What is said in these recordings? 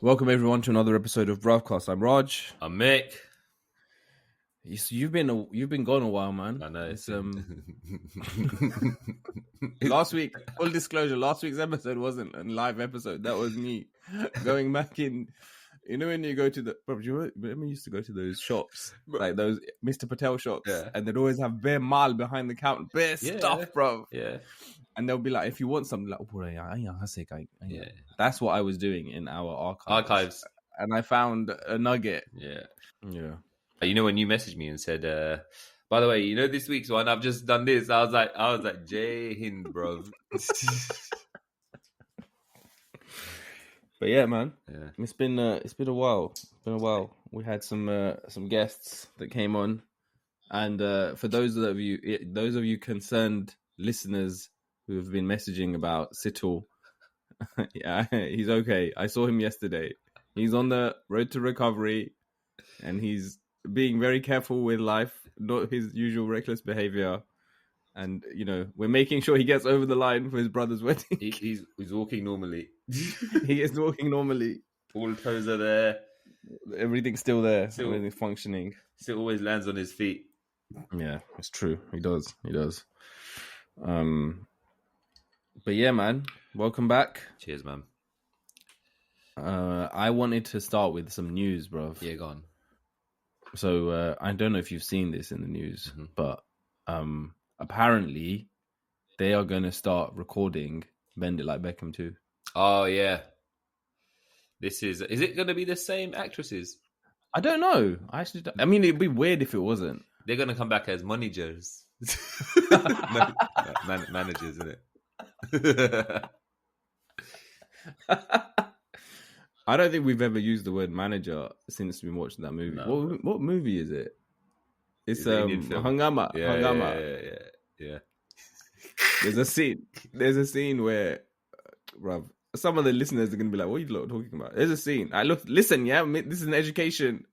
Welcome everyone to another episode of Bruvcast. I'm Raj. I'm Mick. You've been gone a while, man. I know. It's, last week, full disclosure, last week's episode wasn't a live episode. That was me going back in. You know when you go to the... Bro, do you remember we used to go to those shops? Like those Mr. Patel shops? Yeah. And they'd always have bare mal behind the counter. Bare stuff, bro. Yeah. And they'll be like, if you want something, like, Yeah. That's what I was doing in our Archives. And I found a nugget. Yeah. Yeah. You know when you messaged me and said, by the way, you know this week's one, I've just done this. I was like, Jai Hind, bro. But yeah, man. Yeah. It's been a while. It's been a while. We had some guests that came on, and for those of you concerned listeners who have been messaging about Situl, yeah, he's okay. I saw him yesterday. He's on the road to recovery, and he's being very careful with life, not his usual reckless behavior. And, you know, we're making sure he gets over the line for his brother's wedding. He's walking normally. He is walking normally. All the toes are there. Everything's still there. Everything's functioning. Still always lands on his feet. Yeah, it's true. He does. But yeah, man. Welcome back. Cheers, man. I wanted to start with some news, bro. Yeah, go on. So I don't know if you've seen this in the news, but apparently they are going to start recording Bend It Like Beckham too. Oh, yeah. Is it going to be the same actresses? I don't know. I mean, it'd be weird if it wasn't. They're going to come back as managers. Managers, isn't it? I don't think we've ever used the word manager since we watched that movie. No. What movie is it? It's Hungama. Hungama. Yeah. There's a scene where, bruv, some of the listeners are going to be like, what are you lot talking about? There's a scene. Listen, yeah, this is an education.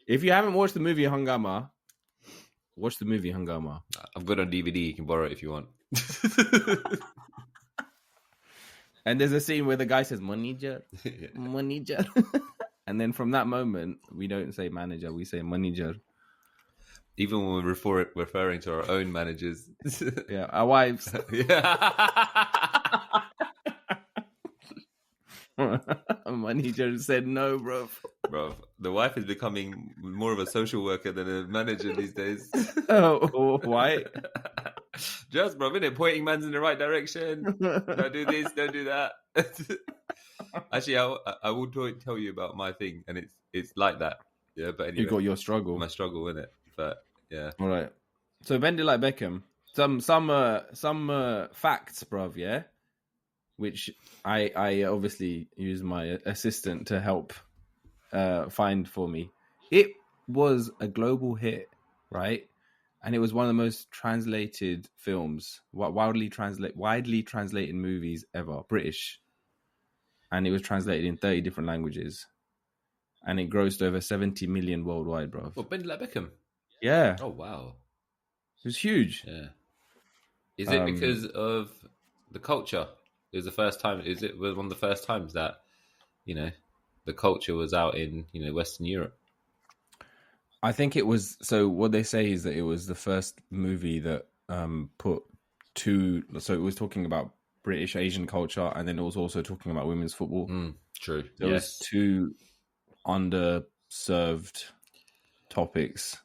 If you haven't watched the movie Hungama, watch the movie Hungama. I've got it on DVD. You can borrow it if you want. And there's a scene where the guy says, manager. And then from that moment, we don't say manager, we say manager. Even when we're referring to our own managers. Yeah, our wives. Manager said no, bro. Bro, the wife is becoming more of a social worker than a manager these days. Oh, why? Just, bro, innit? Pointing man's in the right direction. Don't do this, don't do that. Actually, I will tell you about my thing, and it's like that. Yeah, but anyway, you got your struggle. My struggle, innit? But yeah. All right. So Bend It Like Beckham. Some facts, bruv. Yeah. Which I obviously use my assistant to help find for me. It was a global hit, right? And it was one of the most translated films, widely translated movies ever, British. And it was translated in 30 different languages. And it grossed over 70 million worldwide, bro. Well, Bend It Like Beckham? Yeah. Oh, wow. It was huge. Yeah. Is it because of the culture? It was the first time. It was one of the first times that, you know, the culture was out in, you know, Western Europe. I think it was. So what they say is that it was the first movie that put two. So it was talking about British Asian culture, and then it was also talking about women's football. True. There was two underserved topics,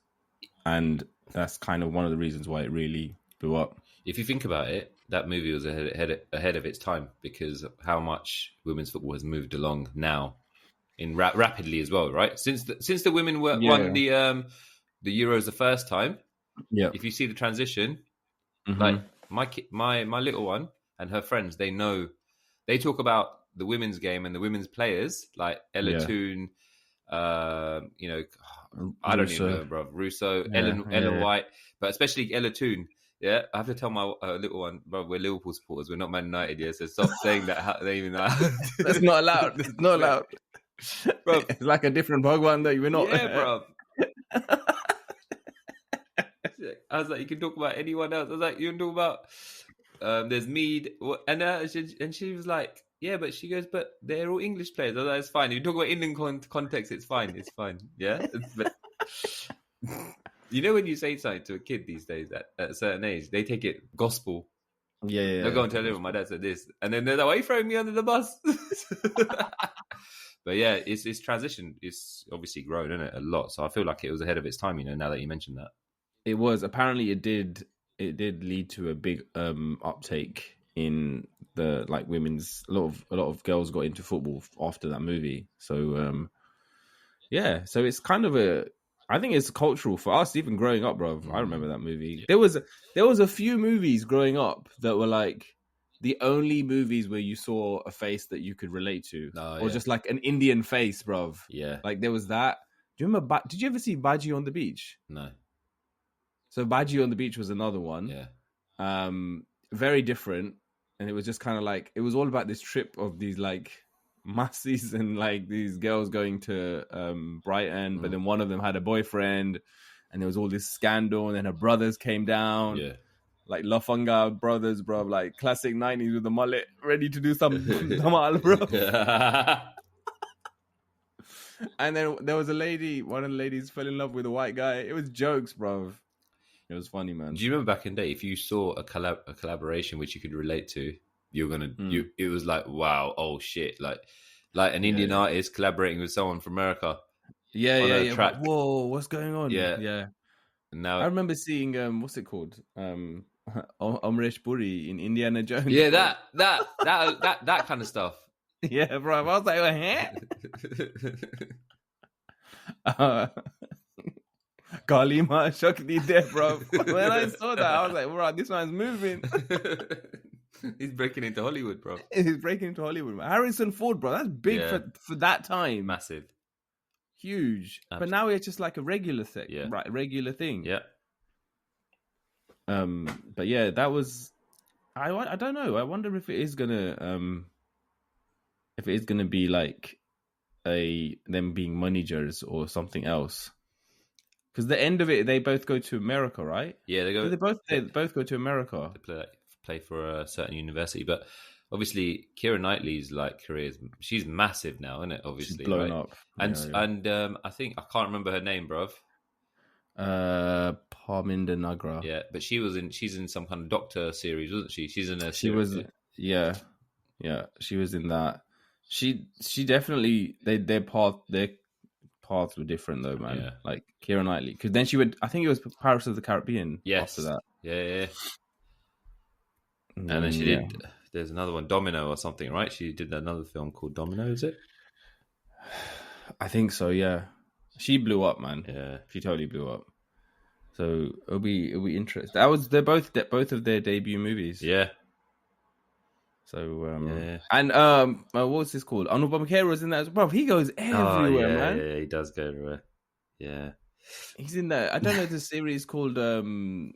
and that's kind of one of the reasons why it really blew up. If you think about it, that movie was ahead of its time because of how much women's football has moved along now, in rapidly as well, right? Since the women won the Euros the first time. Yeah. If you see the transition, like my little one and her friends, they talk about the women's game and the women's players like Ella Toone, you know, I don't even know, bro. Russo, Ellen White, but especially Ella Toone. Yeah, I have to tell my little one, bro, we're Liverpool supporters. We're not Man United yet, so stop saying that. They even know. That's not allowed. It's not allowed. Bro, it's like a different Bhagwan that you're not. Yeah, bro. I was like, you can talk about anyone else. I was like, you can talk about there's Mead, and she was like, yeah, but she goes, but they're all English players. Oh, that's fine. If you talk about Indian context, it's fine. It's fine. Yeah. But you know, when you say something to a kid these days at a certain age, they take it gospel. Yeah. They'll go and tell everyone, my dad said this. And then they're like, why are you throwing me under the bus? But yeah, it's transition. It's obviously grown, isn't it? A lot. So I feel like it was ahead of its time, now that you mentioned that. It was. Apparently it did lead to a big uptake in the women's. A lot of girls got into football after that movie. So yeah, so it's kind of I think it's cultural for us, even growing up, bro. I remember that movie. There was a few movies growing up that were like the only movies where you saw a face that you could relate to, or just like an Indian face, bro. Yeah, like there was that. Do you remember? Did you ever see Baji on the Beach? No. So Baji on the Beach was another one. Yeah. Very different, and it was just kind of like it was all about this trip of these like masses and like these girls going to Brighton, but then one of them had a boyfriend, and there was all this scandal, and then her brothers came down. Yeah. Like Lafunga brothers, bro, like classic 90s with the mullet, ready to do some dhamal, bro. And then there was a lady, one of the ladies fell in love with a white guy. It was jokes, bro. It was funny, man. Do you remember back in the day, if you saw a collaboration which you could relate to, you're gonna it was like, wow, oh shit, like an Indian artist collaborating with someone from America. Yeah. Track. Whoa, what's going on? Yeah. Now I remember seeing what's it called? Amresh Puri in Indiana Jones. Yeah, that kind of stuff. Yeah, bro. I was like, Kalima Shakti there, bro. When I saw that, I was like, bro, this man's moving. He's breaking into Hollywood, bro. He's breaking into Hollywood. Harrison Ford, bro. That's big for that time. Massive. Huge. Absolutely. But now it's just like a regular thing. Yeah. Right, regular thing. Yeah. But yeah, that was I don't know. I wonder if it is gonna be like them being managers or something else. Because the end of it, they both go to America, right? Yeah, they both go to America. They play for a certain university, but obviously Keira Knightley's career she's massive now, isn't it? Obviously, she's blown up, and I think I can't remember her name, bruv. Parminder Nagra. Yeah, but she's in some kind of doctor series, wasn't she? She's in a series. She was, yeah, she was in that. She definitely their paths were different though, man. Yeah. Like Keira Knightley, because then she would, I think it was Pirates of the Caribbean. Yes. After that. Yeah. And then she did. There's another one, Domino or something, right? She did another film called Domino. Is it? I think so. Yeah. She blew up, man. Yeah. She totally blew up. So it'll be interesting. They're both of their debut movies. Yeah. So and what's this called? Anupam Kher was in that as well. He goes everywhere, man. Yeah, he does go everywhere. Yeah. He's in that. I don't know the series called New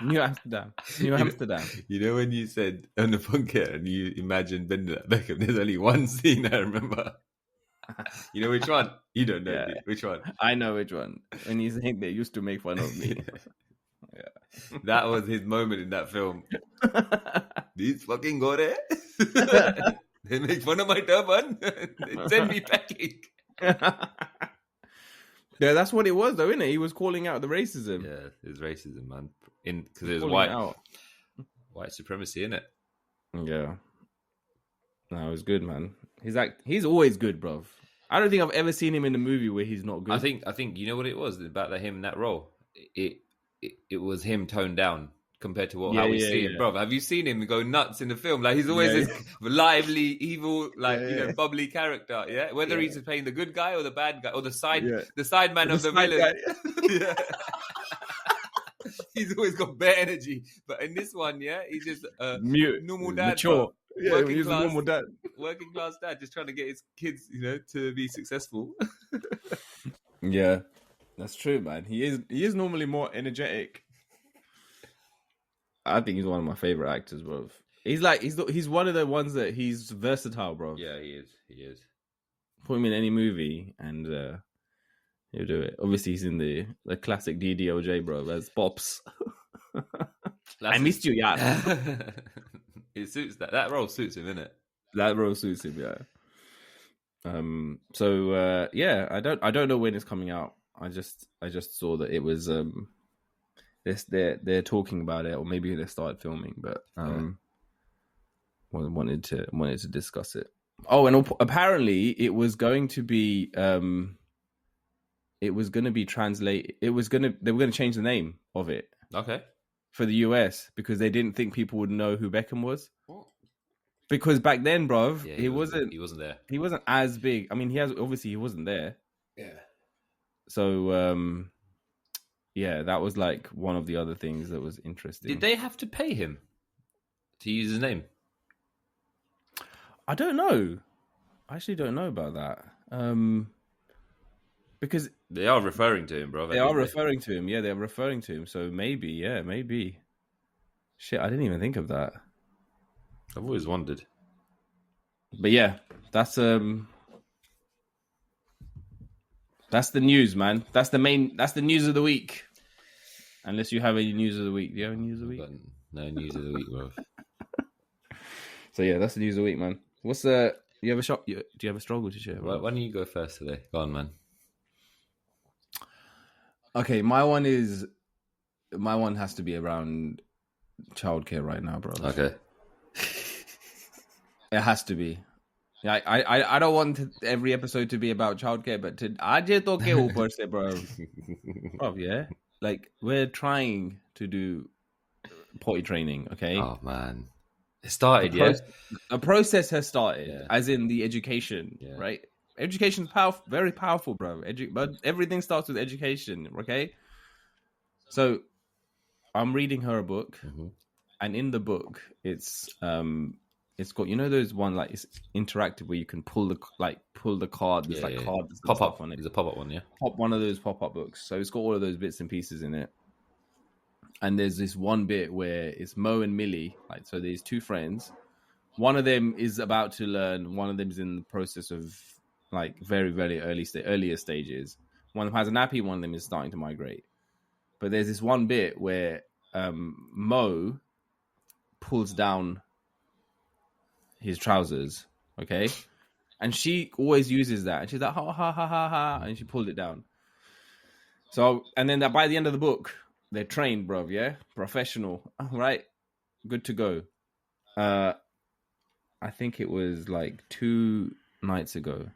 Amsterdam. You know when you said Anupam Kher and you imagined Bender Beckham, there's only one scene I remember. You know which one? You don't know which one? I know which one. When he's saying they used to make fun of me. Yeah. That was his moment in that film. These fucking gore. They make fun of my turban. They send me packing. Yeah, that's what it was, though, isn't it? He was calling out the racism. Yeah, it's racism, man. Because it was white supremacy, innit? Yeah. No, it was good, man. He's always good, bro. I don't think I've ever seen him in a movie where he's not good. I think you know what it was about him in that role. It was him toned down compared to how we see him, bro. Have you seen him go nuts in the film? Like he's always this lively, evil, bubbly character. Yeah, whether he's playing the good guy or the bad guy or the side man of the villain. Yeah. He's always got bare energy, but in this one, he's just normal dad, mature. Yeah, he's a normal dad, working class dad, just trying to get his kids, to be successful. Yeah. That's true, man. He is normally more energetic. I think he's one of my favorite actors, bro. He's one of the ones that he's versatile, bro. Yeah, he is. Put him in any movie and he'll do it. Obviously, he's in the classic DDLJ, bro. As Pops. I missed you, yeah. It suits that role suits him, innit? That role suits him, yeah. So yeah, I don't know when it's coming out. I just saw that it was they're talking about it, or maybe they started filming, but wanted to discuss it. Oh, and apparently it was going to be they were going to change the name of it. Okay. For the US, because they didn't think people would know who Beckham was. What? Because back then, bruv, he wasn't there. He wasn't as big. I mean, he wasn't there. Yeah. So yeah, that was like one of the other things that was interesting. Did they have to pay him to use his name? I don't know. I actually don't know about that. Because they are referring to him, bro. They are referring to him. Yeah, they're referring to him. So maybe. Shit, I didn't even think of that. I've always wondered. But yeah, that's the news, man. That's the news of the week. Unless you have any news of the week. Do you have any news of the week? No news of the week, bro. So yeah, that's the news of the week, man. What's do you have a struggle to share? Why don't you go first today? Go on, man. Okay, my one has to be around childcare right now, bro. Okay. It has to be. I don't want every episode to be about childcare, but aaj to ke upar se, bro. Bro, yeah. Like, we're trying to do potty training, okay? Oh man. It started, a process has started, as in the education, right? Education's powerful, very powerful, bro. But everything starts with education, okay? So I'm reading her a book, and in the book, it's got, you know, those one, like, it's interactive where you can pull the card. There's cards pop up on it. There's a pop up one, yeah. One of those pop up books. So it's got all of those bits and pieces in it. And there's this one bit where it's Mo and Millie. Like, so there's two friends. One of them is about to learn. One of them is in the process of, like, very, very earlier stages. One of them has a nappy. One of them is starting to migrate. But there's this one bit where Mo pulls down his trousers, okay? And she always uses that. And she's like, ha, ha, ha, ha, ha. And she pulled it down. So, and then by the end of the book, they're trained, bro, yeah? Professional, right? Good to go. I think it was like 2 nights ago.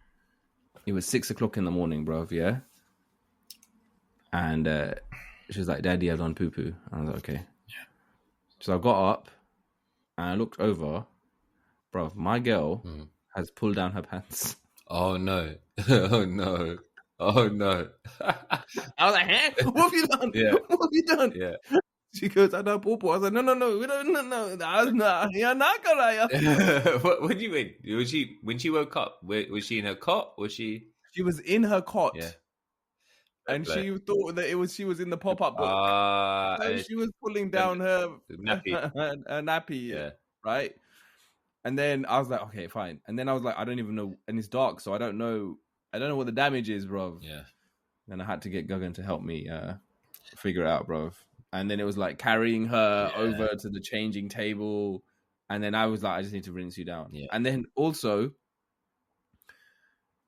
It was 6 o'clock in the morning, bro, yeah? And she was like, Daddy, I've done poo-poo. I was like, okay. Yeah. So I got up and I looked over. Bro, my girl has pulled down her pants. Oh, no. Oh, no. Oh, no. I was like, huh? What have you done? Yeah. What have you done? Yeah. She goes, I don't poo-poo. I was like, no, we don't, no. You're not gonna. What do you mean? When she woke up, was she in her cot? She was in her cot. Yeah. And she thought that she was in the pop-up book. So she was pulling down her nappy, right? And then I was like, okay, fine. And then I was like, I don't even know, and it's dark, so I don't know what the damage is, bro. Yeah. Then I had to get Guggen to help me figure it out, bro. And then it was like carrying her over to the changing table. And then I was like, I just need to rinse you down. Yeah. And then also,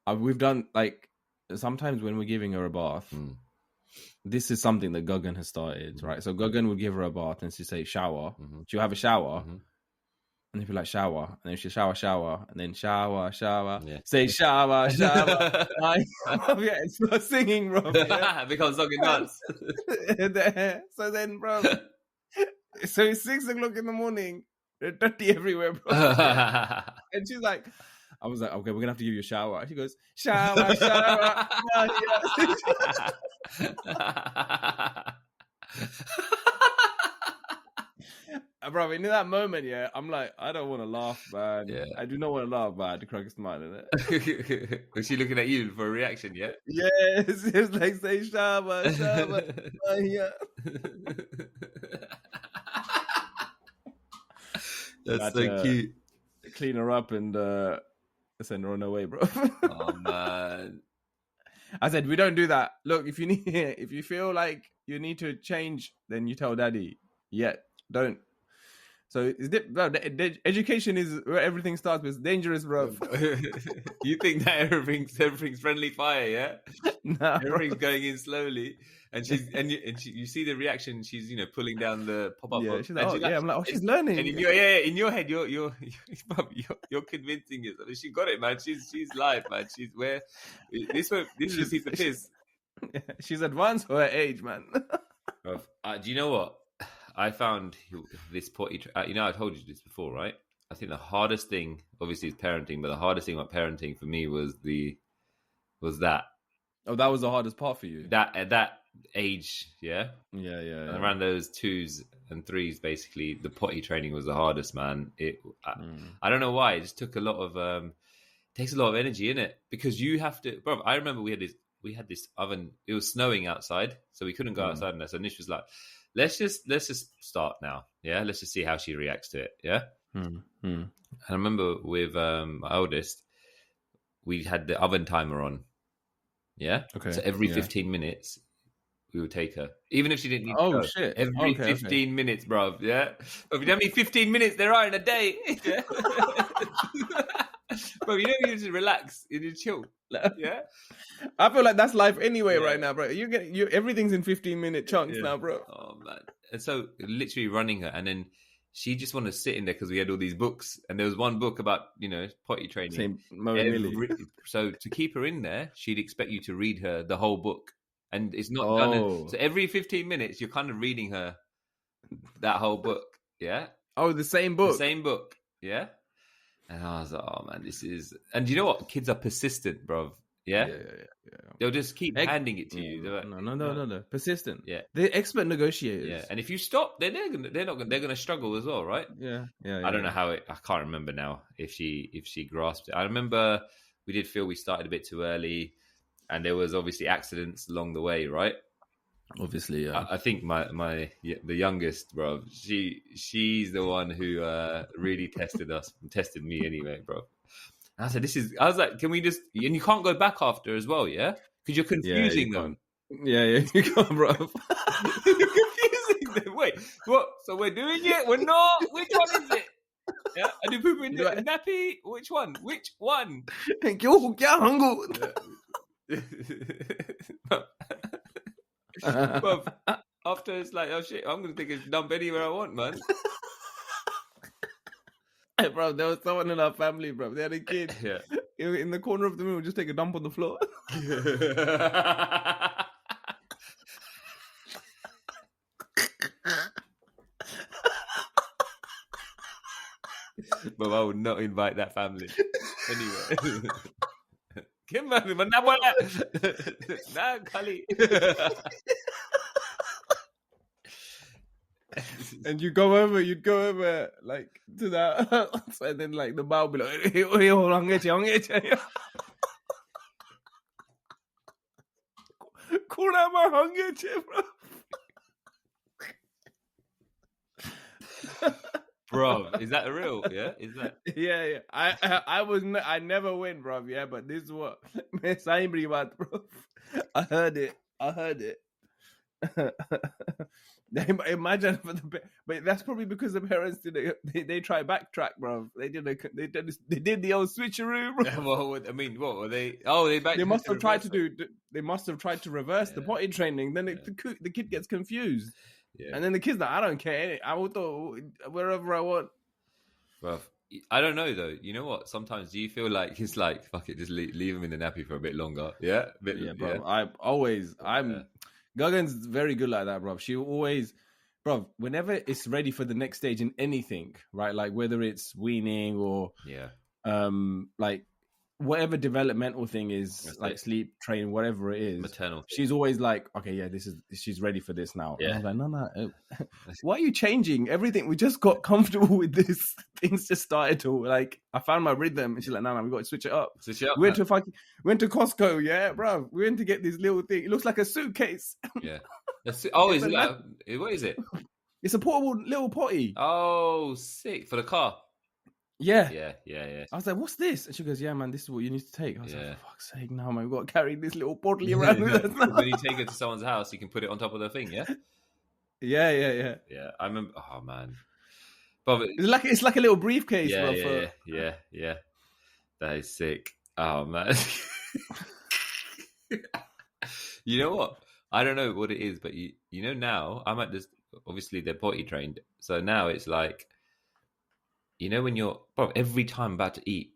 we've done, like, sometimes when we're giving her a bath, this is something that Guggen has started, right? So Guggen would give her a bath and she'd say, shower. She'll have a shower. And if you like shower, and then she'll shower, and then shower. Yeah. Say shower. Yeah, it's not singing, bro. Yeah. Because song and dance. So then, bro, so it's 6 o'clock in the morning. They're dirty everywhere, bro. And she's like, I was like, okay, we're gonna have to give you a shower. And she goes, shower. Bro, in that moment, I'm like, I don't want to laugh, man. Yeah. I do not want to laugh, man. The crack is smiling. Was she looking at you for a reaction, yeah? Yes, it was like, say, shower. Yeah. That's so cute. Clean her up and send her on her way, bro. Oh, man. I said, we don't do that. Look, if you feel like you need to change, then you tell Daddy. Yeah, don't. So the education is where everything starts, but it's dangerous, bro. You think that everything's friendly fire, yeah? Nah, Everything's going in slowly, and you see the reaction. She's pulling down the pop-up Yeah, book. she's like, I'm like, she's learning. And in your head, you're convincing yourself. She got it, man. She's live, man. She's where this is a piece of piss. She's advanced for her age, man. Do you know what? I found this potty. I told you this before, right? I think the hardest thing, obviously, is parenting. But the hardest thing about parenting for me was that. Oh, that was the hardest part for you. That at that age, yeah. Yeah. Around those 2s and 3s, basically, the potty training was the hardest, man. I don't know why. It just took a lot of. Takes a lot of energy in it because you have to. Bro, I remember we had this oven. It was snowing outside, so we couldn't go outside. And so Nish was like, let's just start now. Yeah, let's just see how she reacts to it. Yeah. And I remember with my oldest, we had the oven timer on. Yeah. Okay. So every 15 minutes, we would take her, even if she didn't need to go. Shit! Every 15 minutes, bro. Yeah. But you know how many 15 minutes there are in a day? Yeah? Bro, you don't need to relax. You need to chill. Yeah. I feel like that's life anyway right now, bro. You everything's in 15-minute chunks now, bro. Oh man. And so literally running her, and then she just wanted to sit in there because we had all these books, and there was one book about potty training. So to keep her in there, she'd expect you to read her the whole book, and it's not done. So every 15 minutes, you're kind of reading her that whole book. Yeah. Oh, the same book. The same book. Yeah. And I was like, oh man, this is. And you know what? Kids are persistent, bro. Yeah. They'll just keep handing it to you. No. Persistent. Yeah. They're expert negotiators. Yeah. And if you stop, then they're gonna struggle as well, right? Yeah. I don't know how I can't remember now if she grasped it. I remember we started a bit too early, and there was obviously accidents along the way, right? Obviously, yeah. I think the youngest, bro. She's the one who really tested me anyway, bro. And I said, I was like, can we just? And you can't go back after as well, yeah, because you're confusing them. Yeah, you can't, bro. You're confusing them. Wait, what? So we're doing it? We're not. Which one is it? Yeah, I do poop in the nappy. Which one? Which one? But after it's like, oh shit, I'm gonna take a dump anywhere I want, man. Hey, bro, there was someone in our family, bro. They had a kid. Yeah. In the corner of the room, just take a dump on the floor. But I would not invite that family anyway. And you'd go over like to that, and then like the bow be like, bro, is that real? Yeah, is that? Yeah. I never win, bro. Yeah, but this is what bro. I heard it. Imagine but that's probably because the parents they try backtrack, bro. They did the old switcheroo, bro. Well, I mean, what were they? Oh, they must have tried to reverse the potty training. Then the kid gets confused, and then the kid's like, I don't care. I will go wherever I want. Well, I don't know though. You know what? Sometimes do you feel like it's like fuck it, just leave him in the nappy for a bit longer? Yeah, bro. Yeah. Gagan's very good like that, bro. She always, bro, whenever it's ready for the next stage in anything, right? Like whether it's weaning or like whatever developmental thing is, like sleep training, whatever it is, maternal. She's always like, okay, yeah, she's ready for this now. Yeah. And I was like, no. Why are you changing everything? We just got comfortable with this. Things just started to like. I found my rhythm, and she's like, no, we got to switch it up. We went to Costco, yeah, bro. We went to get this little thing. It looks like a suitcase. Yeah. Oh, is it? What is it? It's a portable little potty. Oh, sick for the car. Yeah. I was like, what's this? And she goes, yeah, man, this is what you need to take. I was like, for fuck's sake, now, man, we've got to carry this little bottle around with us. When you take it to someone's house, you can put it on top of the thing, yeah? Yeah. Yeah, I remember, oh, man. But It's like a little briefcase, yeah, bro. yeah. That is sick. Oh man. You know what? I don't know what it is, but you know now I'm at this. Obviously, they're potty trained, so now it's like, you know, when you're every time I'm about to eat,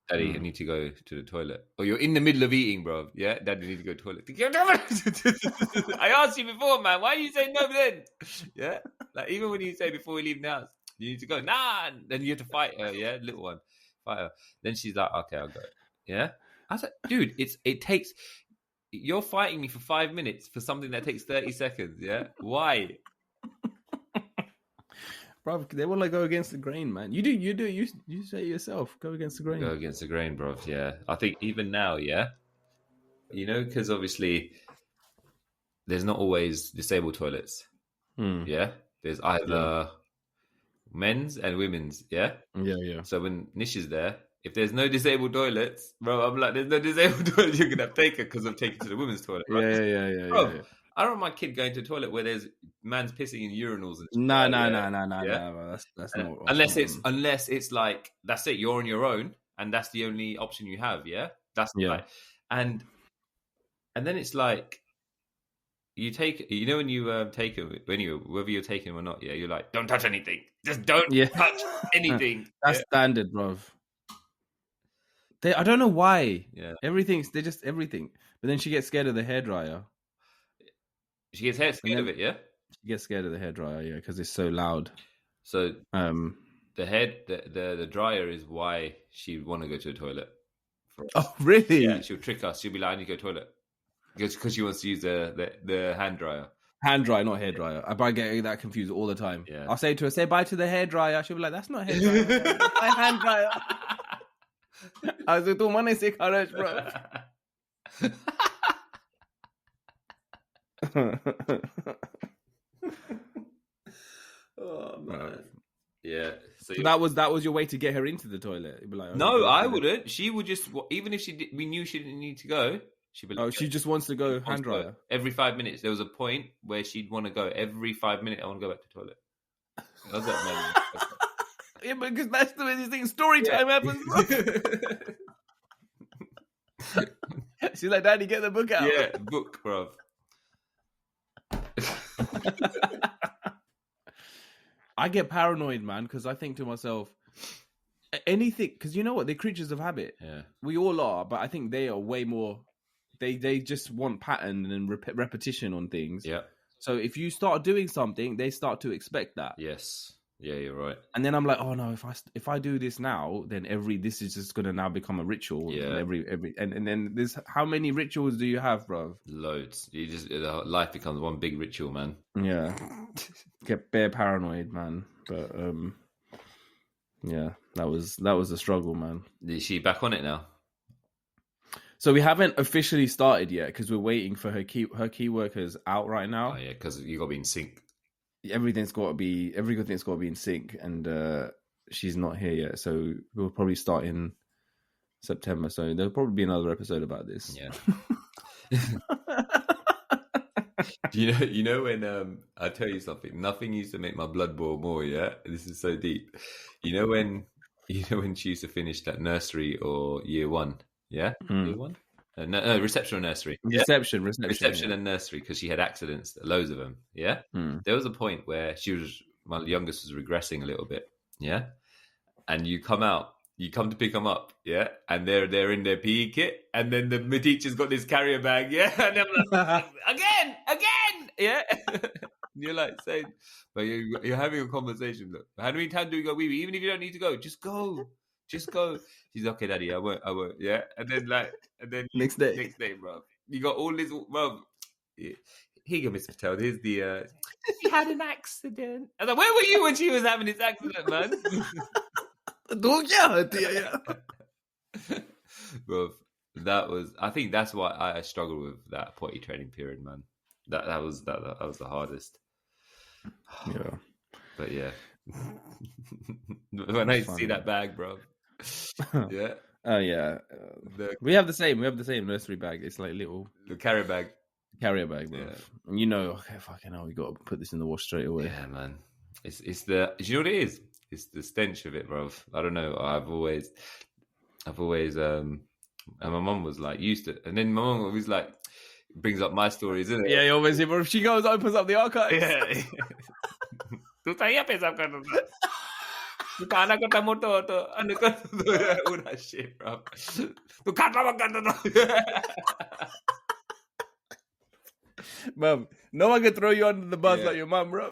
Daddy, I need to go to the toilet. Or you're in the middle of eating, bro. Yeah, Daddy, need to go to the toilet. I asked you before, man. Why do you say no then? Yeah, like even when you say before we leave the house, you need to go. Nah, then you have to fight her. Yeah, little one, fight her. Then she's like, okay, I'll go. Yeah, I was like, dude, it takes. You're fighting me for 5 minutes for something that takes 30 seconds. Yeah, why? Bro, they want to go against the grain, man. You do. You say it yourself. Go against the grain. Go against the grain, bro. Yeah, I think even now, yeah, you know, because obviously there's not always disabled toilets. Yeah, there's either men's and women's. Yeah. So when Nish is there, if there's no disabled toilets, bro, I'm like, there's no disabled toilet. You're gonna have to take her because I'm taking to the women's toilet. Right? Yeah. Bro, I don't want my kid going to a toilet where there's man's pissing in urinals and shit. No. That's not. Unless it's like that's it. You're on your own, and that's the only option you have. Yeah, like, and then it's like you take. You know when you take him, whether you're taking him or not. Yeah, you're like, don't touch anything. Just don't touch anything. That's standard, bro. I don't know why. Yeah, they're just everything. But then she gets scared of the hairdryer. She gets scared of it, yeah? She gets scared of the hairdryer, yeah, because it's so loud. So the dryer is why she'd want to go to the toilet. Oh, really? Yeah, she'll trick us. She'll be like, I need to go to the toilet. Because she wants to use the hand dryer. Hand dryer, not hairdryer. I get that confused all the time. Yeah. I'll say to her, say bye to the hairdryer. She'll be like, that's not hairdryer. My hand dryer. I was like, tu mana say courage, bro. Oh man, yeah. So that was your way to get her into the toilet. You'd be like, no, I wouldn't. She would just, even if we knew she didn't need to go, she'd be like, oh, she just wants to go hand dryer every 5 minutes. There was a point where she'd want to go every 5 minutes. I want to go back to the toilet. I was like, man, yeah, because that's the way these things story time happens. She's like, Daddy, get the book out. Yeah, book, bro. I get paranoid, man, because I think to myself, anything, because you know what, they're creatures of habit. Yeah, we all are, but I think they are way more. They just want pattern and repetition on things. Yeah. So if you start doing something, they start to expect that. Yes. Yeah, you're right. And then I'm like, oh no, if I do this now, then this is just gonna now become a ritual. Yeah. And then there's how many rituals do you have, bro? Loads. Life becomes one big ritual, man. Yeah. Get bare paranoid, man. But yeah, that was a struggle, man. Is she back on it now? So we haven't officially started yet because we're waiting for her key workers out right now. Oh yeah, because you got to be in sync. Everything's got to be in sync, and she's not here yet. So we'll probably start in September. So there'll probably be another episode about this. Yeah. You know when I tell you something, nothing used to make my blood boil more. Yeah, this is so deep. You know when she used to finish that nursery or year one. Yeah, year one. No, reception or nursery. Reception and nursery, because she had accidents, loads of them. Yeah, there was a point where my youngest was regressing a little bit. Yeah, and you come to pick them up. Yeah, and they're in their PE kit, and then the teacher's got this carrier bag. Yeah, and I'm like, again, yeah. You're like saying, but you're having a conversation. Look, how many times do we go wee-wee? Even if you don't need to go, just go. She's okay, Daddy. I won't. Yeah, and then next day, bro. You got all this, bro. Here you go, Mr. Patel. Here's the. She had an accident. I was like, where were you when she was having this accident, man? Yeah. Bro, I think that's why I struggled with that potty training period, man. That was the hardest. Yeah, but yeah. When I see that bag, bro. Yeah. Oh yeah. We have the same nursery bag. It's like the carrier bag, bro. Yeah. And okay, fucking hell, we got to put this in the wash straight away. Yeah, man. It's the. Do you know what it is? it's the stench of it, bro. I don't know. I've always, and my mum was like used to it, and then my mum always like brings up my stories, isn't it? Yeah, obviously, but if she goes, opens up the archives. Yeah. Tu saya pesapkan tu. Tu anak ketemu tu, anak ketemu all that shit, bro. Tu kata makan tu. Mum, no one can throw you under the bus like your mum, bro.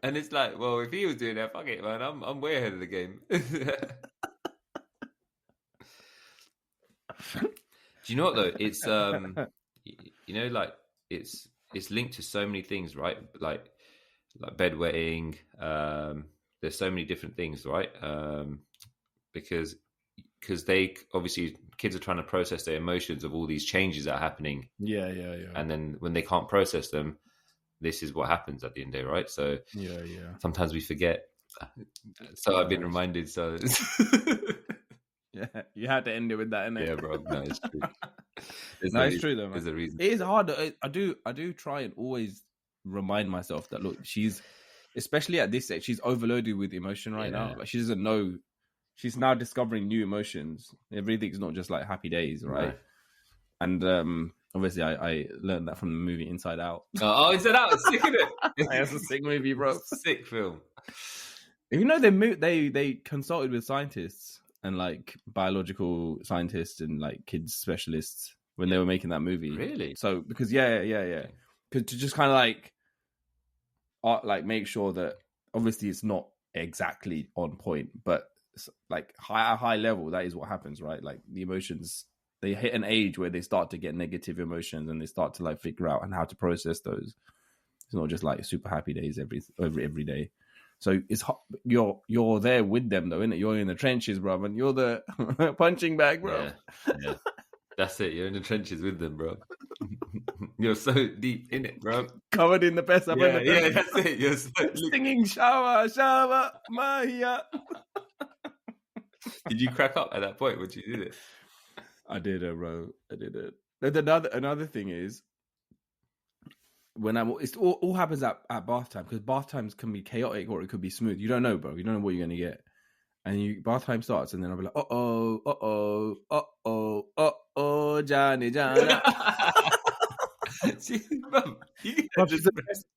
And it's like, well, if he was doing that, fuck it, man. I'm way ahead of the game. Do you know what though? It's you know, like it's linked to so many things, right? Like bedwetting. There's so many different things, right? Because they obviously kids are trying to process their emotions of all these changes that are happening. Yeah. And then when they can't process them, this is what happens at the end of the day, right? So yeah. Sometimes we forget. So I've been reminded. So yeah, you had to end it with that, innit? Yeah, bro. No, it's true. It's true though, man. There's a reason. It is hard. I do try and always remind myself that look, she's especially at this age, she's overloaded with emotion right now. Like she doesn't know. She's now discovering new emotions. Everything's not just like happy days, right? No. And obviously, I learned that from the movie Inside Out. Oh, Inside Out, it's sick, isn't it? It's a sick movie, bro. Sick film. You know, they consulted with scientists and like biological scientists and like kids specialists when they were making that movie. Really? So because because to just kind of like make sure that obviously it's not exactly on point, but like at a high level, that is what happens, right? Like the emotions, they hit an age where they start to get negative emotions and they start to like figure out and how to process those. It's not just like super happy days every day. So it's you're there with them though, isn't it? You're in the trenches, bro, and you're the punching bag, bro. Yeah. That's it. You're in the trenches with them, bro. You're so deep in it, bro. Covered in the best. Yeah, that's it. You're so singing shower, mahiya. Did you crack up at that point when you did it? I did it, bro. I did it. Another thing is when it's all happens at bath time, because bath times can be chaotic or it could be smooth. You don't know, bro. You don't know what you're gonna get. And bath time starts, and then I'll be like, Johnny. See, mum, I'm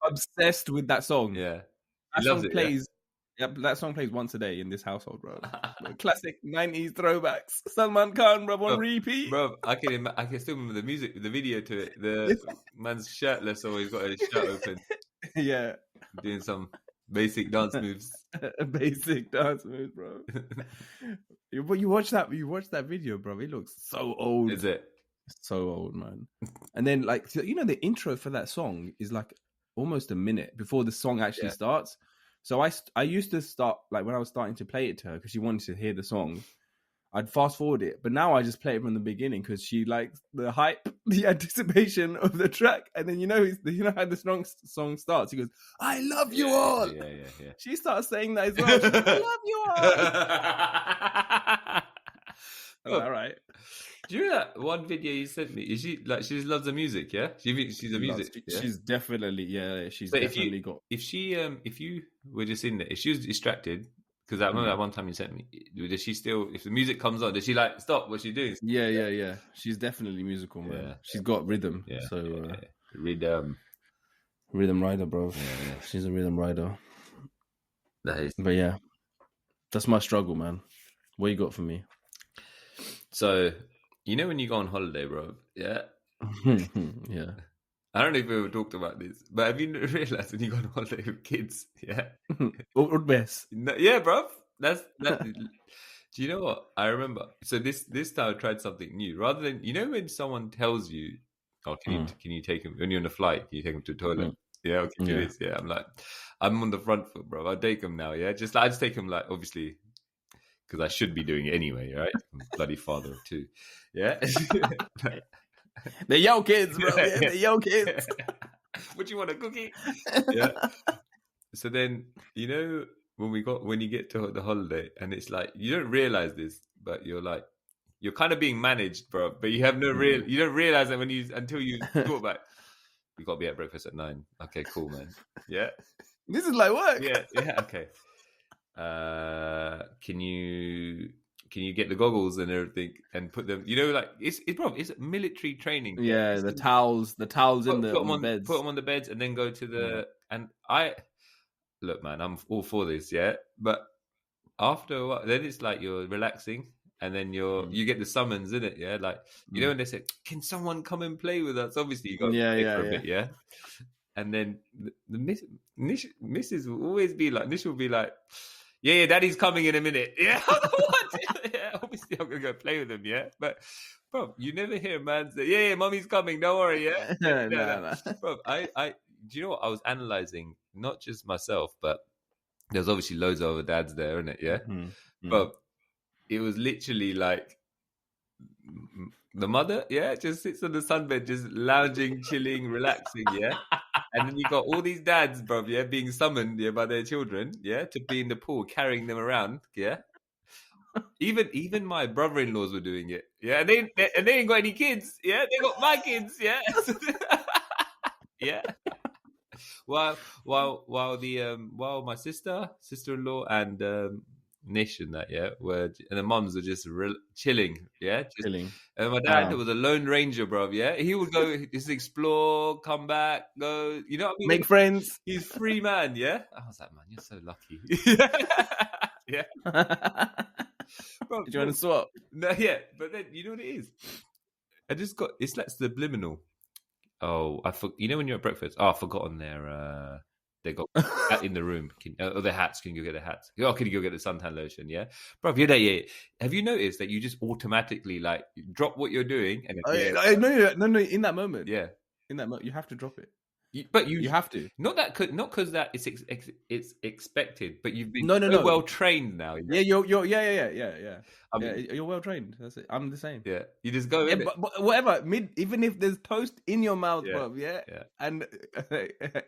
obsessed with that song. Yeah, that song plays. Yeah? Yep, that song plays once a day in this household, bro. Classic 90s throwbacks. Salman Khan, bro, on repeat. Bro, I can still remember the music, the video to it. The man's shirtless, or he's got his shirt open. Yeah, doing some basic dance moves. Basic dance moves, bro. But you watch that video, bro. It looks so old. Is it? So old, man. And then, like, you know, the intro for that song is like almost a minute before the song actually starts. So I used to start, like, when I was starting to play it to her because she wanted to hear the song, I'd fast forward it. But now I just play it from the beginning because she likes the hype, the anticipation of the track. And then you know how the song starts. He goes, "I love you all." Yeah. She starts saying that as well. She's, "I love you all." All right. Do you know that one video you sent me? Is she like, she just loves the music? Yeah, she's a music. She's definitely She's definitely got. If you were just in there, if she was distracted, because I remember that one time you sent me. Does she still? If the music comes on, does she like stop what she's doing? Yeah. She's definitely musical, man. Yeah. She's got rhythm. Yeah. So rhythm rider, bro. Yeah. She's a rhythm rider. That is. But yeah, that's my struggle, man. What you got for me? So. You know when you go on holiday, bro? Yeah? Yeah. I don't know if we ever talked about this, but have you realised when you go on holiday with kids, yeah? Or best. No, yeah, bro. That's do you know what? I remember. So this time I tried something new. Rather than, you know when someone tells you, oh, can you take him, when you're on a flight, can you take him to the toilet? Yeah, okay, do this. Yeah, I'm like, I'm on the front foot, bro. I'll take him now, yeah? I just take him, like, obviously, because I should be doing it anyway, right? I'm a bloody father of two. Yeah. They're young kids, bro. Yeah, they're young kids. What you want, a cookie? Yeah. So then, you know, when you get to the holiday, and it's like, you don't realize this, but you're kind of being managed, bro. But you have you don't realize that until you thought about it. We got to be at breakfast at 9. Okay, cool, man. Yeah. This is like work. Yeah, okay. can you get the goggles and everything and put them? It's military training. Yeah, the towels put on them the beds. Put them on the beds, and then go to the. And I look, man, I'm all for this, yeah. But after a while, then it's like you're relaxing, and then you get the summons in it, yeah. Like when they say, "Can someone come and play with us?" Obviously, you got to play for a bit, yeah. And then the Mrs. will always be like, Nish will be like, yeah, Daddy's coming in a minute. Yeah, what? Yeah, obviously I'm gonna go play with him. Yeah, but bro, you never hear a man say, yeah, Mommy's coming. Don't worry. Yeah, no. Bro, I do you know what I was analyzing? Not just myself, but there's obviously loads of other dads there, isn't it? Yeah, but it was literally like the mother, yeah, just sits on the sunbed, just lounging, chilling, relaxing, yeah. And then you got all these dads, bro, yeah, being summoned, yeah, by their children, yeah, to be in the pool, carrying them around, yeah. Even my brother-in-laws were doing it, yeah, and they ain't got any kids, yeah. They got my kids, yeah, yeah. While my sister-in-law, and Nish and that, yeah, and the mums are just chilling, yeah, chilling. And my dad was a lone ranger, bro. Yeah, he would go just explore, come back, go. You know what I mean? Make friends. He's free man. Yeah, I was like, man, you're so lucky. Yeah. Bro, do you want to swap? No, yeah, but then you know what it is? It's like subliminal. Oh, you know when you're at breakfast? Oh, I've forgotten they got in the room. Their hats. Can you go get the hats? Oh, can you go get the suntan lotion? Yeah, bro. You're there. Yeah. Have you noticed that you just automatically like drop what you're doing? And no. In that moment, yeah. In that moment, you have to drop it. But you have to. Not because that it's expected, but you've been well trained now. Yeah, you're well trained. That's it. I'm the same. Yeah, you just go in. But whatever. Even if there's toast in your mouth, bruv, yeah, and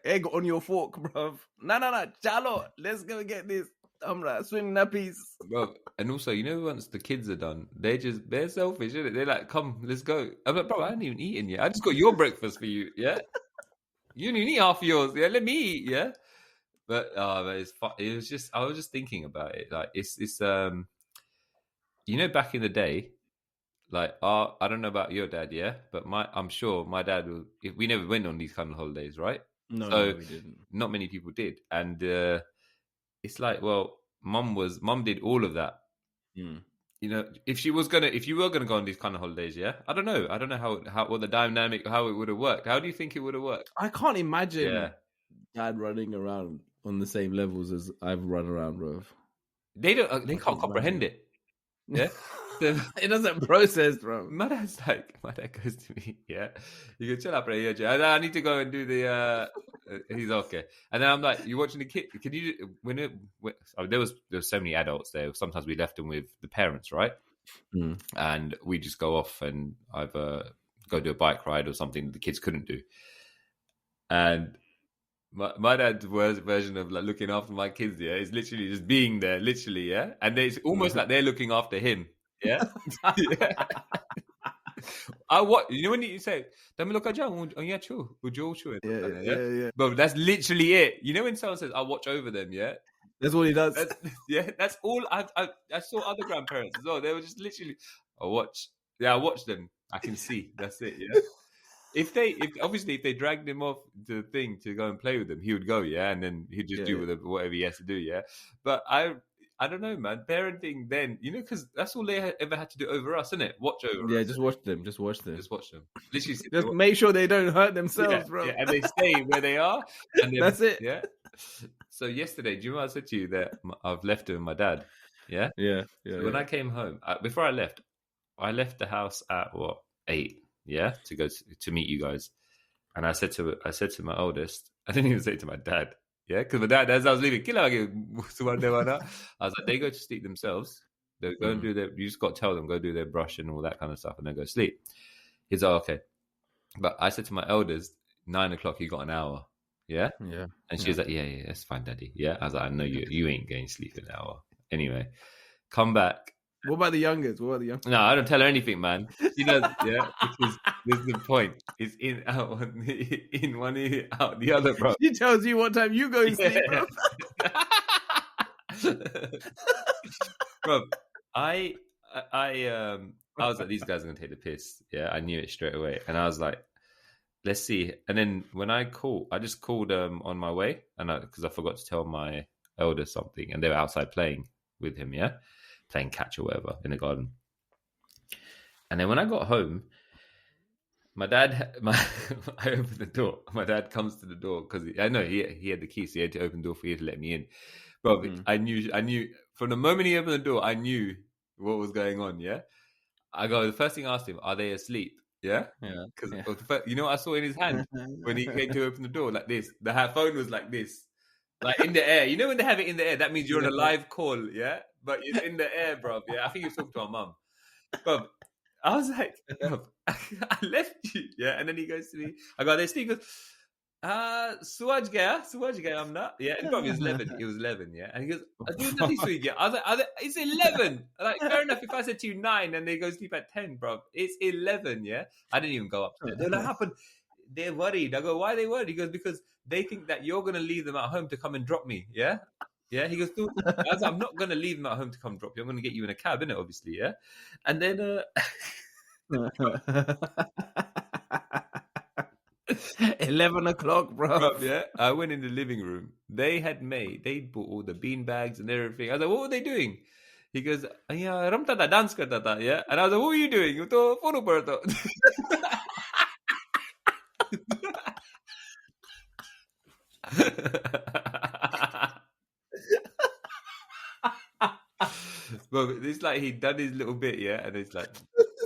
egg on your fork, bruv. No, chalo, let's go get this. Swing nappies. Bro, and also, once the kids are done, they're selfish, isn't it? They're like, come, let's go. I'm like, bro, I haven't even eaten yet. I just got your breakfast for you, yeah? You didn't eat half of yours, yeah? Let me eat, yeah? But it's fun. It was just, I was just thinking about it. Like, it's back in the day, like, I don't know about your dad, yeah? But I'm sure my dad we never went on these kind of holidays, right? No, we didn't. Not many people did. And it's like, well, mum did all of that. If you were gonna go on these kind of holidays, yeah, I don't know how what the dynamic, how it would have worked. How do you think it would have worked? I can't imagine dad running around on the same levels as I've run around, bro. They can't comprehend it. Yeah, it doesn't process, bro. My dad goes to me, yeah, you can chill up right here. I need to go and do the. He's okay, and then I'm like, "You watching the kid? Can you there was so many adults there. Sometimes we left them with the parents, right? And we just go off and either go do a bike ride or something that the kids couldn't do. And my dad's version of like looking after my kids, yeah, is literally just being there, literally, yeah. And it's almost like they're looking after him, yeah. Yeah. When you say, "Dami look at yeah. But that's literally it. When someone says, "I watch over them," yeah, that's what he does. That's all. I saw other grandparents as well. They were just literally, I watch them. I can see. That's it. Yeah. If they dragged him off the thing to go and play with them, he would go, yeah, and then he'd just do with it whatever he has to do, yeah. But I don't know, man. Parenting then, because that's all they ever had to do over us, isn't it? Watch over us. Yeah, just watch them. Literally, just make sure they don't hurt themselves, bro. Yeah, and they stay where they are. And then, that's it. Yeah. So yesterday, do you remember I said to you that I've left her with my dad? Yeah? Yeah. So when I came home, before I left the house at 8, yeah, to go to meet you guys. And I said to my oldest, I didn't even say it to my dad. Yeah, because my dad, as I was leaving, I was like, they go to sleep themselves. They go and do you just got to tell them, go do their brush and all that kind of stuff, and then go sleep. He's like, okay. But I said to my eldest, 9 o'clock, you got an hour. Yeah? Yeah. And she was like, yeah, that's fine, Daddy. Yeah? I was like, I know you ain't going to sleep in an hour. Anyway, come back. What about the youngest? No, I don't tell her anything, man. She does, yeah, because this is the point. It's in, out, in one ear, out the other, bro. She tells you what time you go to sleep, bro. Bro, I was like, these guys are gonna take the piss. Yeah, I knew it straight away, and I was like, let's see. And then when I just called on my way, and because I forgot to tell my elder something, and they were outside playing with him, yeah, playing catch or whatever in the garden. And then when I got home, I opened the door. My dad comes to the door because I know he had the key, so he had to open the door for you to let me in. Bro, I knew from the moment he opened the door, I knew what was going on. Yeah, the first thing I asked him, are they asleep? Yeah, because you know what I saw in his hand when he came to open the door, like this. The phone was like this, like in the air. You know when they have it in the air, that means you're on a live call. Yeah, but it's in the air, bro. Yeah, I think he was talking to our mum, bro. I was like, I left you, yeah. And then he goes to me, I go, they sleep. He goes, Suwaj gaya, I'm not. Yeah, and probably it was 11, yeah. And he goes, I do nothing sweet, yeah. I was like, it's 11. I'm like, fair enough, if I said to you 9 and they go sleep at 10, bro, it's 11, yeah. I didn't even go upstairs. They're like, happened. They're worried. I go, why are they worried? He goes, because they think that you're going to leave them at home to come and drop me, yeah. Yeah, he goes, I was like, I'm not going to leave them at home to come drop you. I'm going to get you in a cab, innit, obviously, yeah. And then 11 o'clock, bro. Yeah, I went in the living room. They bought all the bean bags and everything. I was like, what were they doing? He goes, yeah, ramta dance karta tha, yeah. And I was like, what were you doing? You to photo parta. Well, it's like he done his little bit, yeah, and it's like,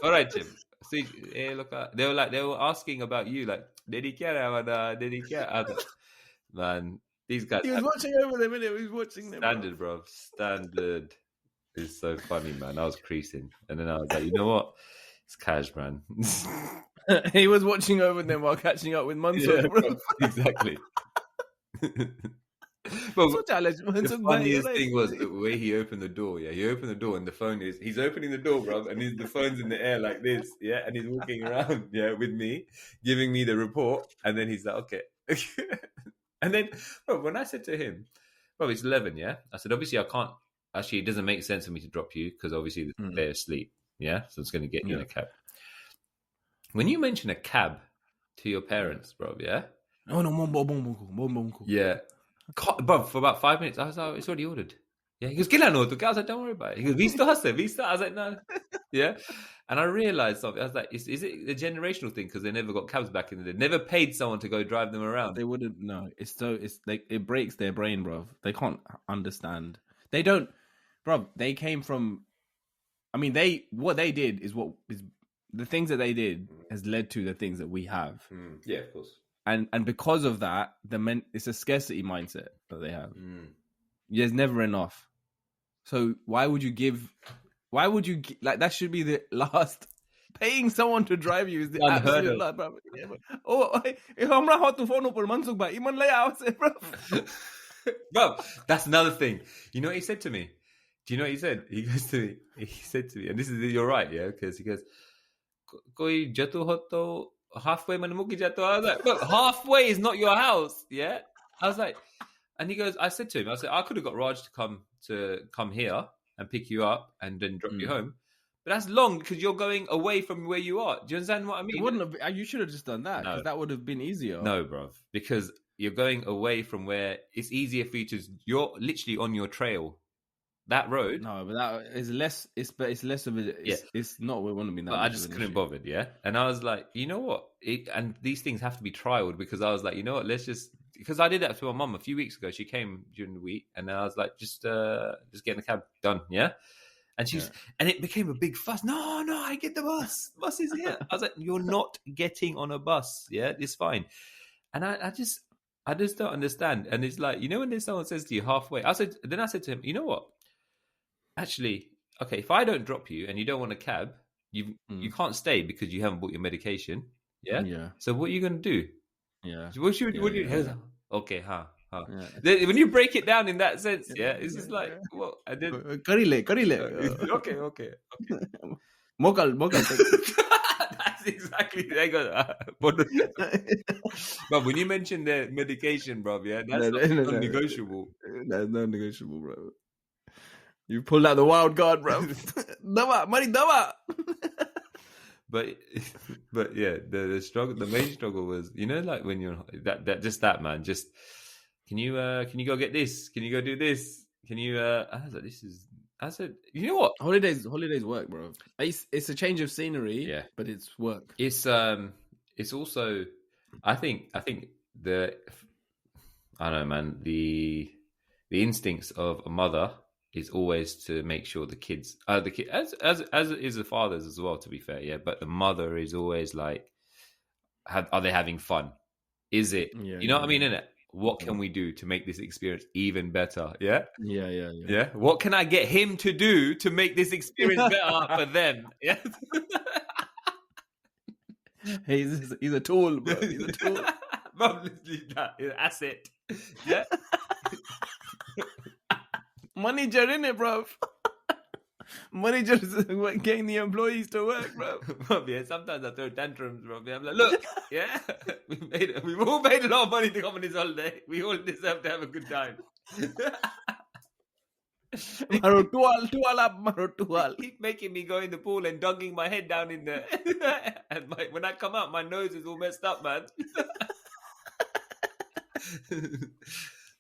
all right, Jim. See, look, they were asking about you, like, did he care? Did he care? I was like, man, these guys. He was watching over them, innit? He was watching them. Standard, bro. Standard. It's so funny, man. I was creasing, and then I was like, you know what? It's cash, man. He was watching over them while catching up with Mansoor, bro. Exactly. Well, the funniest thing was the way he opened the door. Yeah, he opened the door and the phone he's opening the door, bro, and the phone's in the air like this. Yeah, and he's walking around, yeah, with me, giving me the report, and then he's like, okay. And then, bro, when I said to him, bro, it's 11, yeah, I said, obviously I can't. Actually, it doesn't make sense for me to drop you because obviously they're asleep. Yeah, so it's going to get you in a cab. When you mention a cab to your parents, bro, yeah. Oh no, yeah. But for about 5 minutes, I was like, it's already ordered. Yeah, he goes, I was like, don't worry about it. He goes, Vista. I was like, no. Yeah. And I realized something. I was like, is it a generational thing? Because they never got cabs back in the day. Never paid someone to go drive them around. They wouldn't know. It breaks their brain, bro. They can't understand. They don't, bro. They came from, I mean, what they did is the things that they did has led to the things that we have. Yeah, of course. And because of that, it's a scarcity mindset that they have. There's never enough. So why would you like that should be the last. Paying someone to drive you is the absolute last, bro. Oh, I'm not hot to phone up Mansuk, but Iman laya, bro. Bro, that's another thing. You know what he said to me? Do you know what he said? He said to me, and this is, you're right, yeah, because he goes, Koi jatu hoto halfway manamuki jatu. I was like, look, halfway is not your house, yeah? I was like, and he goes, I said to him, I said, I could have got Raj to come here and pick you up and then drop you home. But that's long because you're going away from where you are. Do you understand what I mean? It wouldn't have. You should have just done that because that would have been easier. No, bro, because you're going away from where it's easier for you to. You're literally on your trail. That road. No, but that is less. It's less of it. It's not what we want to be. But I just couldn't bother. Yeah, and I was like, you know what? And these things have to be trialed because I was like, you know what? Let's just because I did that to my mum a few weeks ago. She came during the week, and I was like, just get in the cab, done. Yeah. And and it became a big fuss. No, I get the bus. Bus is here. I was like, you're not getting on a bus. Yeah, it's fine. And I just don't understand. And it's like, you know, when someone says to you halfway, I said to him, you know what? Actually, okay, if I don't drop you and you don't want a cab, you can't stay because you haven't bought your medication. Yeah. Yeah. So what are you going to do? Yeah. What do you? Okay, huh? When you break it down in that sense, it's just like, well, I did. Karile. Okay. Mokal. That's exactly. They go. But when you mention the medication, bro, that's non-negotiable. That's non-negotiable, bro. You pulled out the wild card, bro. Dawa, money, dawa. But yeah, the struggle, the main struggle was, like when you're that man, just can you go get this? Can you go do this? Can you? I was like, I said, you know what? Holidays work, bro. It's a change of scenery, yeah, but it's work. It's also, I think I don't know, man. The instincts of a mother is always to make sure the kids, as is the fathers as well. To be fair, yeah. But the mother is always like, are they having fun? Is it? Yeah, what I mean, innit? What can we do to make this experience even better? Yeah? Yeah. What can I get him to do to make this experience better for them? Yeah. He's a tool, bro. He's a tool. He's an asset. Yeah. Manager, innit, bro? Manager is getting the employees to work, bro. Yeah, sometimes I throw tantrums, bro. I'm like, look, yeah, we've all made a lot of money to come on this holiday. We all deserve to have a good time. Keep making me go in the pool and dunking my head down in there. And when I come out, my nose is all messed up, man.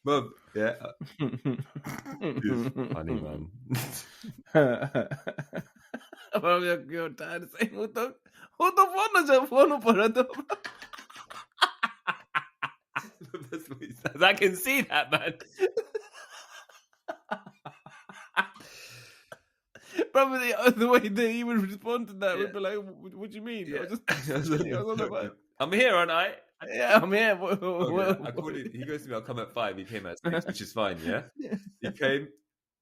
Mum, yeah. It's funny, man. You're tired of saying, who the phone That's what he says. I can see that, man. Probably the way that he would respond to that would be like, what do you mean? Yeah. I'm here, aren't I? Yeah, I'm here. I called him. He goes to me, I'll come at 5. He came at 6, which is fine, yeah? He came,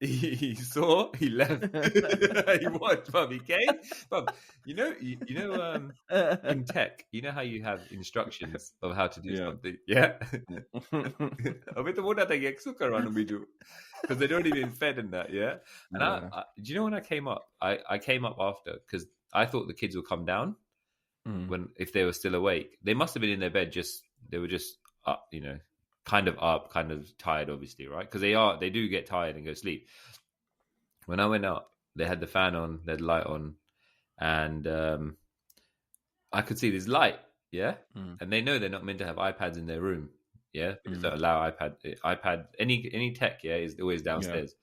he saw, he left. He watched, Bob. He came. Bob, in tech, you know how you have instructions of how to do something? Yeah? Because they'd already been fed in that, yeah? And I do you know when I came up? I came up after, because I thought the kids would come down. If they were still awake, they must have been in their bed. They were just up, kind of up, kind of tired, obviously, right? Because they do get tired and go sleep. When I went up, they had the fan on, they had the light on, and I could see this light, yeah. And they know they're not meant to have iPads in their room, yeah. Because they don't allow iPad, any tech, yeah, is always downstairs.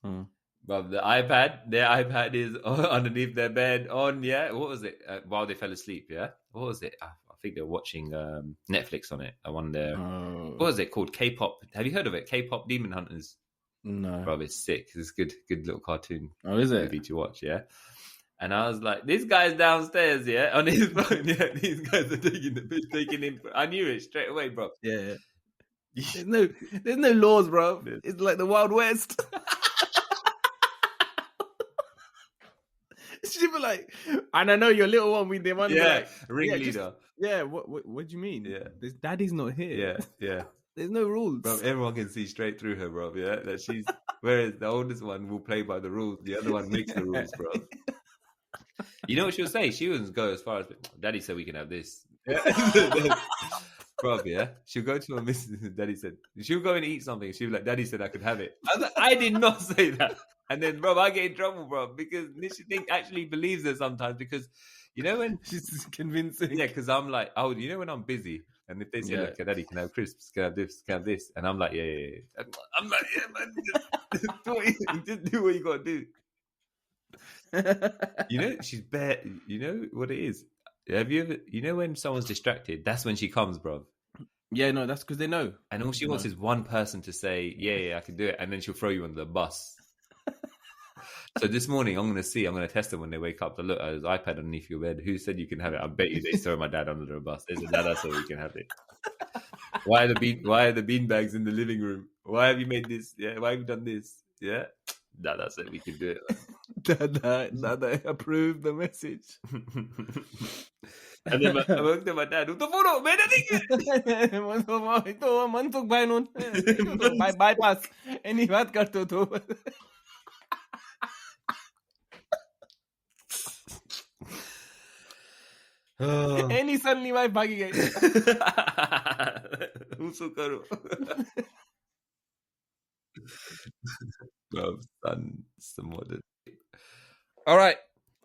Yeah. But their iPad is underneath their bed on, yeah. What was it? While they fell asleep, yeah. What was it? I think they're watching Netflix on it. I wonder, what was it called? K-pop. Have you heard of it? K-pop Demon Hunters. No. Bro, it's sick. It's good little cartoon. Oh, is it? Movie to watch, yeah. And I was like, this guy's downstairs, yeah, on his phone, yeah. These guys are taking him. I knew it straight away, bro. Yeah. There's no laws, bro. It's like the Wild West. She'd be like, and I know your little one with them. Yeah, ringleader. What do you mean? Yeah, this daddy's not here. Yeah. There's no rules, bro. Everyone can see straight through her, bro. Yeah, that she's. Whereas the oldest one will play by the rules, the other one makes the rules, bro. You know what she'll say? She wouldn't go as far as, Daddy said we can have this. Yeah. Bro, yeah. She'll go to her missus and Daddy said, she'll go and eat something. She'll be like, Daddy said I could have it. I was like, I did not say that. And then, bro, I get in trouble, bro, because Nishi actually believes her sometimes because, when she's convincing. Yeah, because I'm like, when I'm busy and if they say, look, Daddy can have crisps, can have this, and I'm like, yeah. I'm like, yeah, man, just do what you got to do. She's bare. You know what it is? Have you ever? When someone's distracted, that's when she comes, bro. Yeah, no, that's because they know. And all she wants is one person to say, yeah, I can do it, and then she'll throw you under the bus. So this morning, I'm going to test them when they wake up. To look, there's an iPad underneath your bed. Who said you can have it? I bet you they throw my dad under the bus. There's a dad that said we can have it. Why are the bean bags in the living room? Why have you made this? Yeah, why have you done this? Yeah, Dada said we can do it. Dada approved the message. And then I looked at my dad. Ito puro, may nating ito mantok ba nun? Bypass. Any baat karto to. Any suddenly wife bhagi gayi. Uso karo. Bruv, son, some modern. All right,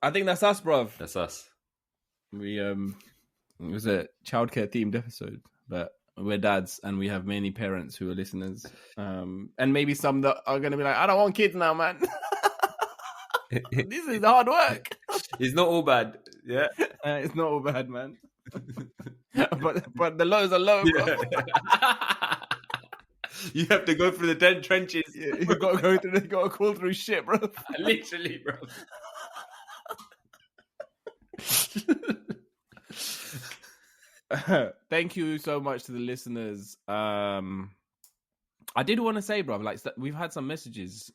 I think that's us, bruv. That's us. We it was a childcare themed episode, but we're dads and we have many parents who are listeners, and maybe some that are going to be like, I don't want kids now, man. This is hard work. It's not all bad. Yeah, it's not all bad, man. but the lows are low, bro. You have to go through the trenches. You got to go through. You got to crawl through shit, bro. Literally, bro. Thank you so much to the listeners. I did want to say, bro, like we've had some messages.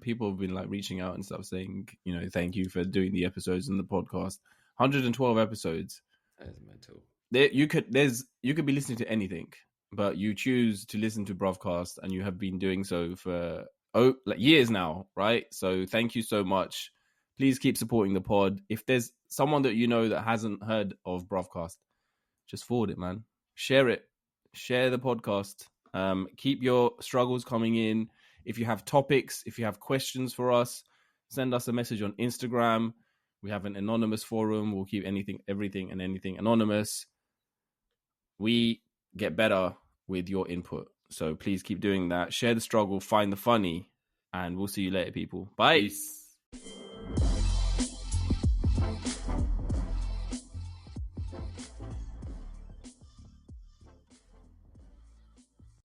People have been like reaching out and stuff, saying, you know, thank you for doing the episodes and the podcast. 112 episodes. That is mental. You could be listening to anything, but you choose to listen to Bruvcast, and you have been doing so for years now, right? So thank you so much. Please keep supporting the pod. If there's someone that you know that hasn't heard of Bruvcast, just forward it, man. Share it. Share the podcast. Keep your struggles coming in. If you have topics, if you have questions for us, send us a message on Instagram. We have an anonymous forum. We'll keep everything anonymous. We get better with your input. So please keep doing that. Share the struggle, find the funny, and we'll see you later, people. Bye. Peace.